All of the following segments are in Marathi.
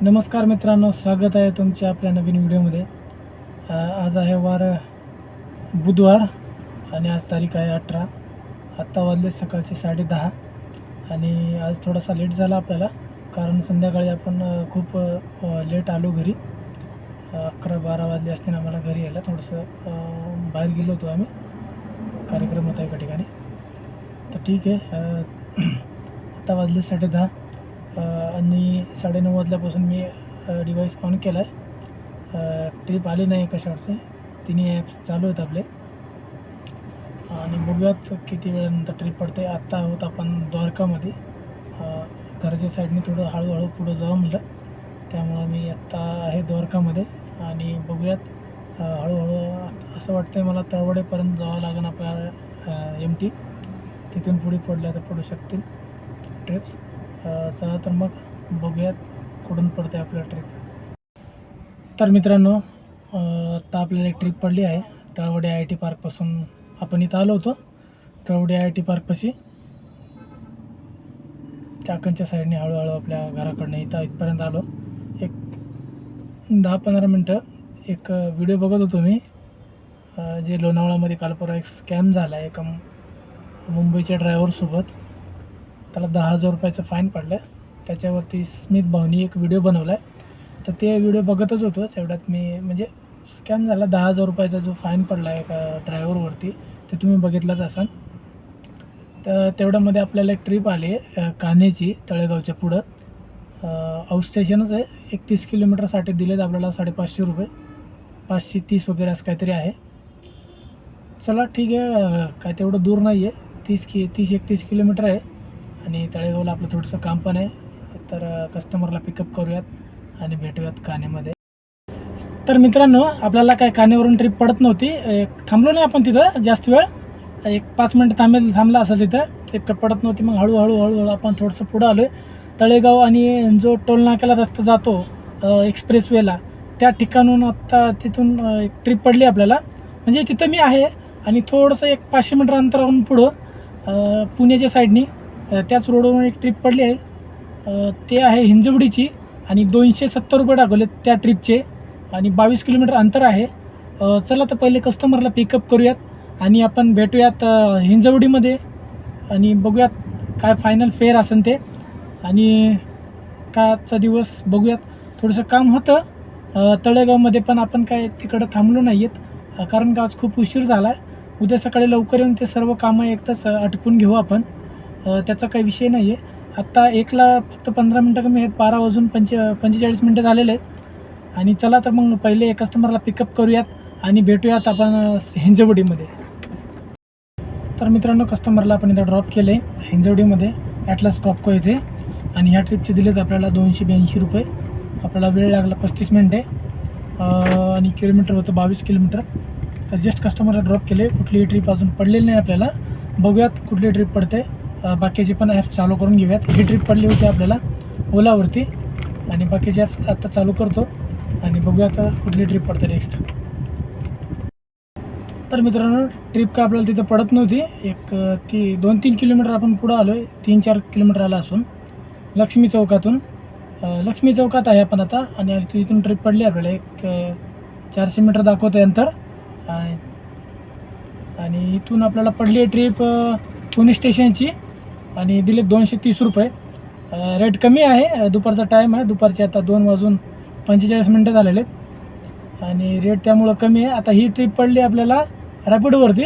नमस्कार मित्रांनो, स्वागत आहे तुमच्या आपल्या नवीन व्हिडिओमध्ये. आज आहे वार बुधवार आणि आज तारीख आहे 18. आत्ता वाजले सकाळचे 10:30 आणि आज थोडासा लेट झाला आपल्याला, कारण संध्याकाळी आपण खूप लेट आलो घरी. 11-12 वाजले असतील आम्हाला घरी यायला. थोडंसं बाहेर गेलो होतो आम्ही, कार्यक्रम होता एका ठिकाणी. तर ठीक आहे, आता वाजले 10:30 आणि 9:30 वाजल्यापासून मी डिव्हाइस ऑन केला आहे. ट्रिप आली नाही कशावरती, तिन्ही ॲप्स चालू आहेत आपले आणि बघूयात किती वेळानंतर ट्रिप पडते. आत्ता आहोत आपण द्वारकामध्ये. घराच्या साईडने थोडं हळूहळू पुढं जावं म्हटलं, त्यामुळं मी आत्ता आहे द्वारकामध्ये आणि बघूयात हळूहळू. असं वाटतं मला तळवडेपर्यंत जावं लागेल आपल्याला MT. तिथून पुढे पडल्या तर पडू शकतील ट्रिप्स. चला तर मग बघूयात कुठून पडते आपल्याला ट्रिप. तर मित्रांनो, आता आपल्याला एक ट्रिप पडली आहे तळवडे IIT पार्कपासून. आपण इथं आलो होतो तळवडे IIT पार्कपाशी, चाकणच्या साईडने हळूहळू आपल्या घराकडनं इथपर्यंत आलो. एक 10-15 मिनटं एक व्हिडिओ बघत होतो मी, जे लोणावळ्यामध्ये काल परवा एक स्कॅम झाला आहे एका मुंबईच्या ड्रायव्हरसोबत. त्याला 10,000 रुपयाचं फाईन पडलं आहे. त्याच्यावरती स्मित भाऊनी एक व्हिडिओ बनवला आहे. तर ते व्हिडिओ बघतच होतो, तेवढ्यात मी म्हणजे स्कॅम झाला. 10,000 रुपयाचा जो फाईन पडला आहे एका ड्रायव्हरवरती, ते तुम्ही बघितलंच असाल. तर तेवढ्यामध्ये आपल्याला एक ट्रिप आली कान्हेची, तळेगावच्या पुढं. आउट स्टेशनच आहे. 31 किलोमीटरसाठी दिलेत आपल्याला 550 रुपये, 530 वगैरे असं काहीतरी आहे. चला ठीक आहे, काय तेवढं दूर नाही आहे. 30-31 किलोमीटर आहे आणि तळेगावला आपलं थोडंसं काम पण आहे. तर कस्टमरला पिकअप करूयात आणि भेटूयात कान्हेमध्ये. तर मित्रांनो, आपल्याला काय कान्हेवरून ट्रिप पडत नव्हती. थांबलो नाही आपण तिथं जास्त वेळ, एक 5 मिनटं थांबला असेल तिथं. ट्रिप पडत नव्हती. मग हळूहळू आपण थोडंसं पुढं आलो आहे. तळेगाव आणि जो टोलनाक्याला रस्ता जातो एक्सप्रेसवेला, त्या ठिकाणून आत्ता तिथून एक ट्रिप पडली आपल्याला. म्हणजे तिथं मी आहे आणि थोडंसं एक 500 मीटर अंतरावरून पुढं पुण्याच्या साईडनी त्याच रोडवरून एक ट्रिप पडली आहे. ते आहे हिंजवडीची आणि 270 रुपये दाखवले त्या ट्रिपचे आणि 22 किलोमीटर अंतर आहे. चला तर पहिले कस्टमरला पिकअप करूयात आणि आपण भेटूयात हिंजवडीमध्ये आणि बघूयात काय फायनल फेअर असेल ते. आणि काय आजचा दिवस बघूयात. थोडंसं काम होतं तळेगावमध्ये, पण आपण काय तिकडं थांबलो नाही आहेत, कारण का आज खूप उशीर झाला आहे. उद्या सकाळी लवकर येऊन ते सर्व कामं एकदाच आटपून घेऊ आपण. त्याचा काही विषय नाही आहे. आत्ता 1ला फक्त 15 मिनटं कमी आहेत, 12 वाजून 45 मिनटं झालेले आहेत. आणि चला तर मग पहिले कस्टमरला पिकअप करूयात आणि भेटूयात आपण हिंजवडीमध्ये. तर मित्रांनो, कस्टमरला आपण इथं ड्रॉप केले हिंजवडीमध्ये ॲटलास कॉपको येथे आणि ह्या ट्रिपचे दिलेत आपल्याला 282 रुपये. आपल्याला वेळ लागला 35 मिनटे आणि किलोमीटर होतं 22 किलोमीटर. तर जस्ट कस्टमरला ड्रॉप केले. कुठलीही ट्रिप अजून पडलेली नाही आपल्याला. बघूयात कुठली ट्रिप पडते. बाकीचे पण ॲप चालू करून घेऊयात. ही ट्रिप पडली होती आपल्याला ओलावरती आणि बाकीचे ॲप आत्ता चालू करतो आणि बघूयात कुठली ट्रिप पडते नेक्स्ट. तर मित्रांनो, ट्रिप का आपल्याला तिथं पडत नव्हती. एक 2-3 किलोमीटर आपण पुढं आलो आहे, 3-4 किलोमीटर आला असून लक्ष्मी चौकातून. लक्ष्मी चौकात आहे आपण आता आणि इथून ट्रिप पडली आपल्याला एक 400 मीटर दाखवतं आहे अंतर. आणि इथून आपल्याला पडली आहे ट्रिप पुणे स्टेशनची आणि दिले 230 रुपये. रेट कमी आहे, दुपारचा टाईम आहे. दुपारचे आता 2:45 मिनटं झालेले आहेत आणि रेट त्यामुळं कमी आहे. आता ही ट्रिप पडली आपल्याला रॅपिडोवरती.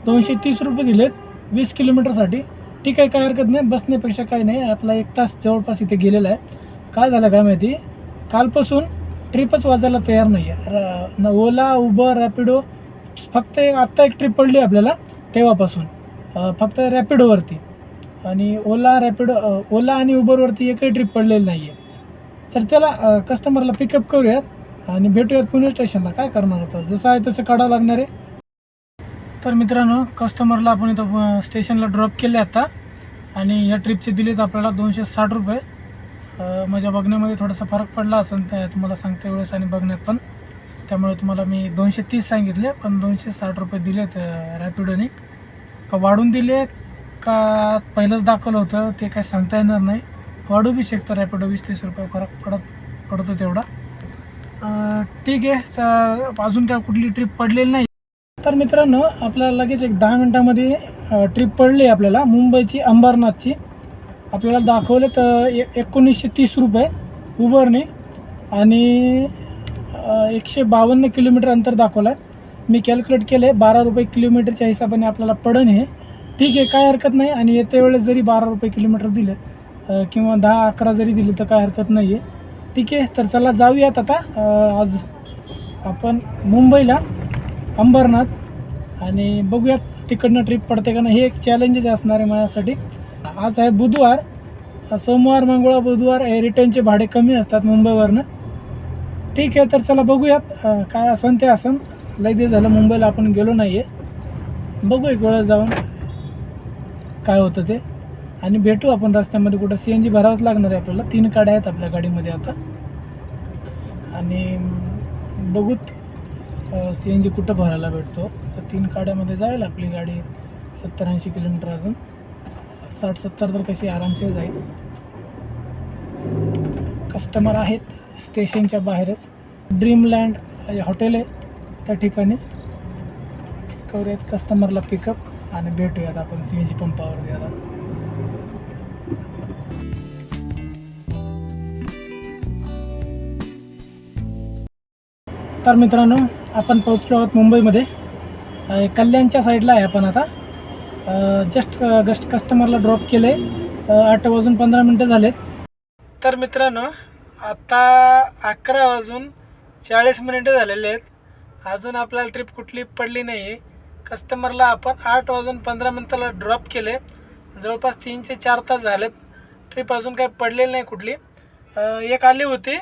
230 रुपये दिलेत 20 किलोमीटरसाठी. ठीक आहे, काय हरकत नाही, बसण्यापेक्षा काय नाही. आपला 1 तास जवळपास इथे गेलेला आहे. काय झालं काय माहिती, कालपासून ट्रिपच वाजायला तयार नाही आहे. ओला, उबर, रॅपिडो, फक्त आत्ता एक ट्रिप पडली आपल्याला तेव्हापासून फक्त रॅपिडोवरती. आणि ओला आणि उबरवरती एकही ट्रिप पडलेली नाही आहे. तर त्याला कस्टमरला पिकअप करूयात आणि भेटूयात पुणे स्टेशनला. काय करणार होतं, जसं आहे तसं काढावं लागणार आहे. तर मित्रांनो, कस्टमरला आपण इथं स्टेशनला ड्रॉप केले आता आणि ह्या ट्रिपचे दिलेत आपल्याला 260 रुपये. माझ्या बघण्यामध्ये थोडासा फरक पडला असेल त्या तुम्हाला सांगते वेळेस आणि बघण्यात पण, त्यामुळे तुम्हाला मी 230 सांगितले, पण 260 रुपये दिलेत रॅपिडोने. का वाढून दिलेत का पहिलंच दाखवलं होतं ते काय सांगता येणार नाही. वाढू बी शकतं रॅपिडो. 20-30 रुपये फरक पडतो तेवढा. ठीक आहे, अजून काय कुठली ट्रिप पडलेली नाही. तर मित्रांनो, आपल्याला लगेच एक 10 मिनटामध्ये ट्रिप पडली आपल्याला मुंबईची अंबरनाथची. आपल्याला दाखवले तर 1930 रुपये उबरने आणि 152 किलोमीटर अंतर दाखवलं आहे. मी कॅल्क्युलेट केले 12 रुपये किलोमीटरच्या हिशोबाने आपल्याला पडन हे. ठीक आहे, काय हरकत नाही. आणि येत्या वेळेस जरी 12 रुपये किलोमीटर दिले किंवा 10-11 जरी दिले तर काय हरकत नाही आहे. ठीक आहे, तर चला जाऊयात आता. आज आपण मुंबईला अंबरनाथ आणि बघूयात तिकडनं ट्रिप पडते का नाही. हे एक चॅलेंजच असणार आहे माझ्यासाठी. आज आहे बुधवार. सोमवार, मंगळवार, बुधवार हे रिटर्नचे भाडे कमी असतात मुंबईवरनं. ठीक आहे, तर चला बघूयात काय असन ते असन. लई दिवस झालं मुंबईला आपण गेलो नाही आहे. बघू एक वेळा जाऊन काय होतं ते. आणि भेटू आपण रस्त्यामध्ये कुठं. CNG भरावंच लागणार आहे आपल्याला. 3 गाड्या आहेत आपल्या गाडीमध्ये आता. आणि बघूत CNG कुठं भरायला भेटतो. तर 3 गाड्यामध्ये जाईल आपली गाडी 70-80 किलोमीटर. अजून 60-70 तर कशी आरामशीर जाईल. कस्टमर आहेत स्टेशनच्या बाहेरच. ड्रीमलँड हॉटेल आहे त्या ठिकाणीच. करूयात कस्टमरला पिकअप आणि भेटूयात आपण CNG पंपावर द्यायला. तर मित्रांनो, आपण पोहोचलो आहोत मुंबईमध्ये. कल्याणच्या साईडला आहे आपण आता. जस्ट कस्टमरला ड्रॉप केले. 8:15 झालेत. तर मित्रांनो, आता 11:40 झालेले आहेत. अजून आपल्याला ट्रिप कुठली पडली नाही आहे. कस्टमरला आपण 8:15 ड्रॉप केले. जवळपास 3 ते 4 तास झालेत. ट्रिप अजून काही पडलेली नाही कुठली. एक आली होती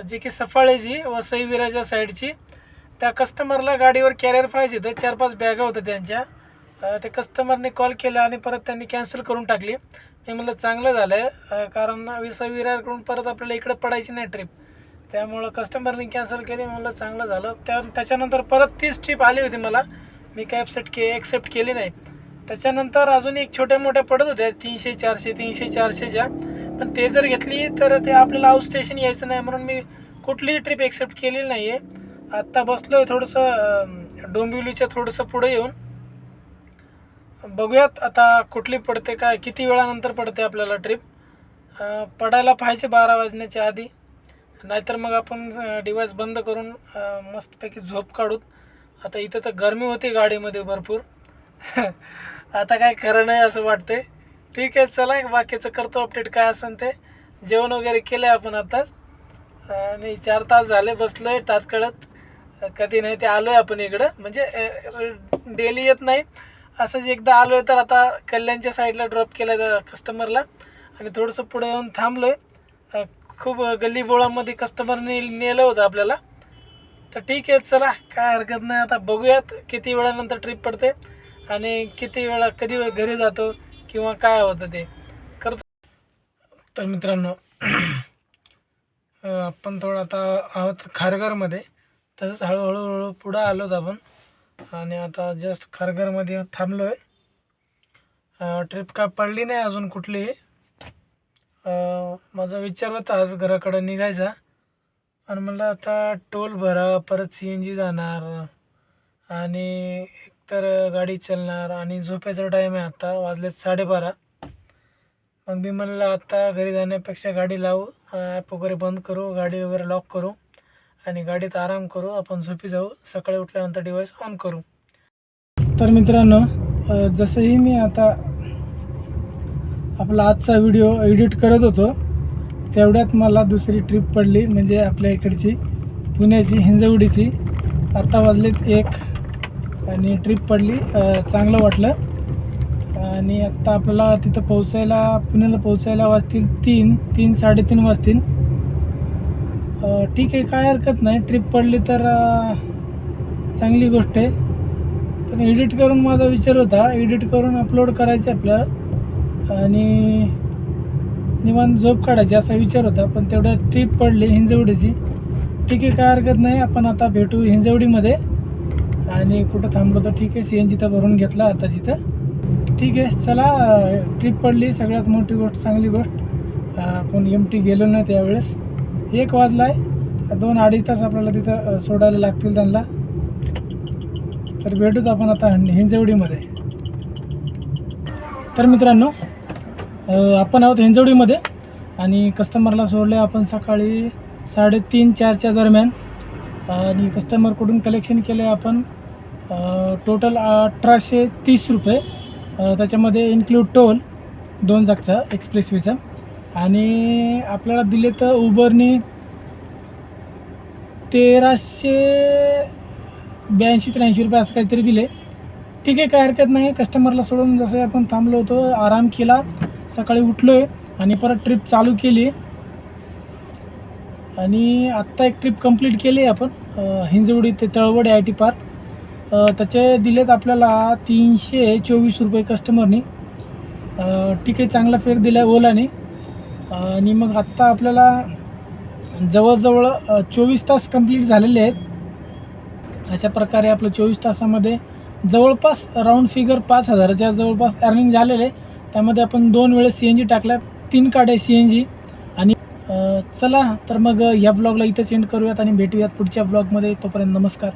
जी की सफाळेची वसई विराजा साईडची. त्या कस्टमरला गाडीवर कॅरियर पाहिजे होतं. 4-5 बॅगा होत्या त्यांच्या. ते कस्टमरने कॉल केला आणि परत त्यांनी कॅन्सल करून टाकली. मी म्हटलं चांगलं झालं आहे, कारण वसई विरारकडून परत आपल्याला इकडं पडायची नाही ट्रिप. त्यामुळं कस्टमरने कॅन्सल केली. म्हटलं चांगलं झालं. त्याच्यानंतर परत तीच ट्रिप आली होती मला. मी काय ॲक्सेप्ट केली नाही. त्याच्यानंतर अजून एक छोट्या मोठ्या पडत होत्या 300-400 300-400च्या. पण ते जर घेतली तर ते आपल्याला आउट स्टेशन यायचं नाही, म्हणून मी कुठलीही ट्रिप ॲक्सेप्ट केलेली नाही आहे. आत्ता बसलो आहे थोडंसं डोंबिवलीच्या थोडंसं पुढे येऊन. बघूयात आता कुठली पडते, काय किती वेळानंतर पडते आपल्याला ट्रिप. पडायला पाहिजे 12 वाजण्याच्या आधी. नाहीतर मग आपण डिव्हाइस बंद करून मस्तपैकी झोप काढूत. आता इथं तर गरमी होती गाडीमध्ये भरपूर. आता काय खरं नाही असं वाटते. ठीक आहे, चला बाकीचं करतो अपडेट काय असेल ते. जेवण वगैरे केलं आहे आपण आताच. आणि 4 तास झाले बसलो आहे तात्काळत. कधी नाही ते आलो आहे आपण इकडं. म्हणजे डेली येत नाही, असंच एकदा आलो आहे. तर आता कल्याणच्या साईडला ड्रॉप केलं आहे कस्टमरला आणि थोडंसं पुढे येऊन थांबलो आहे. खूप गल्लीबोळामध्ये कस्टमरने नेलं होतं आपल्याला. तर ठीक आहे, चला काय हरकत नाही. आता बघूयात किती वेळानंतर ट्रिप पडते आणि किती वेळा कधी घरी जातो किंवा काय होतं ते करतो. तर मित्रांनो, आपण थोडं आता आहोत खारघरमध्ये. तसंच हळूहळू पुढं आलो आहोत आपण. आणि आता जस्ट खारघरमध्ये थांबलो आहे. ट्रिप काय पडली नाही अजून कुठली. माझा विचार होता आज घराकडं निघायचा. आणि म्हणलं आता टोल भरा, परत CNG जाणार आणि एकतर गाडी चालणार आणि झोपायचा टाईम आहे. आता वाजलेत 12:30. मग मी म्हणलं आता घरी जाण्यापेक्षा गाडी लावू, ॲप वगैरे बंद करू, गाडी वगैरे लॉक करू आणि गाडीत आराम करू, आपण झोपी जाऊ. सकाळी उठल्यानंतर डिव्हाइस ऑन करू. तर मित्रांनो, जसंही मी आता आपला आजचा व्हिडिओ एडिट करत होतो तेवढ्यात मला दुसरी ट्रिप पडली. म्हणजे आपल्या इकडची पुण्याची हिंजवडीची. आत्ता वाजलेत 1 आणि ट्रिप पडली. चांगलं वाटलं. आणि आत्ता आपल्याला तिथं पुण्याला पोहोचायला वाजतील 3-3:30 वाजतील. ठीक आहे, काय हरकत नाही. ट्रिप पडली तर चांगली गोष्ट आहे. पण एडिट करून माझा विचार होता एडिट करून अपलोड करायचे आपलं आणि निवांत झोप काढायची असा विचार होता. पण तेवढ्या ट्रिप पडली हिंजवडीची. ठीक आहे, काय हरकत नाही. आपण आता भेटू हिंजवडीमध्ये. आणि कुठं थांबलो तर ठीक आहे, CNG तर भरून घेतला आता तिथं. ठीक आहे, चला. ट्रिप पडली, सगळ्यात मोठी गोष्ट, चांगली गोष्ट. आपण MT गेलो नाही त्यावेळेस. 1 वाजला आहे. 2-2.5 तास आपल्याला तिथं सोडायला लागतील त्यांना. तर भेटूच आपण आता हिंजवडीमध्ये. तर मित्रांनो आपण आहोत हिंजवडीमध्ये आणि कस्टमरला सोडले आपण सकाळी 3:30-4च्या दरम्यान. आणि कस्टमरकडून कलेक्शन केले आपण टोटल 1830 रुपये. त्याच्यामध्ये इन्क्लूड टोल 2 जागचा एक्सप्रेसवेचा. आणि आपल्याला दिले तर उबरनी 1382-83 रुपये असं काहीतरी दिले. ठीक आहे, काय हरकत नाही. कस्टमरला सोडून जसं आपण थांबलो होतो, आराम केला, सकाळी उठलो आहे आणि परत ट्रिप चालू केली. आणि आत्ता एक ट्रिप कंप्लीट केली आहे आपण हिंजवडी ते तळवडे IT पार्क. त्याचे दिलेत आपल्याला 324 रुपये कस्टमरनी. ठीक आहे, चांगला फेर दिला आहे ओलाने. आणि मग आत्ता आपल्याला जवळजवळ 24 तास कंप्लीट झालेले आहेत. अशा प्रकारे आपलं 24 तासामध्ये जवळपास राऊंड फिगर 5,000च्या जवळपास अर्निंग झालेले. त्यामध्ये आपण 2 वेळेस CNG टाकल्या, 3 काढे CNG. आणि चला तर मग या व्लॉगला इथंच एंड करूयात आणि भेटूयात पुढच्या व्लॉगमध्ये. तोपर्यंत नमस्कार.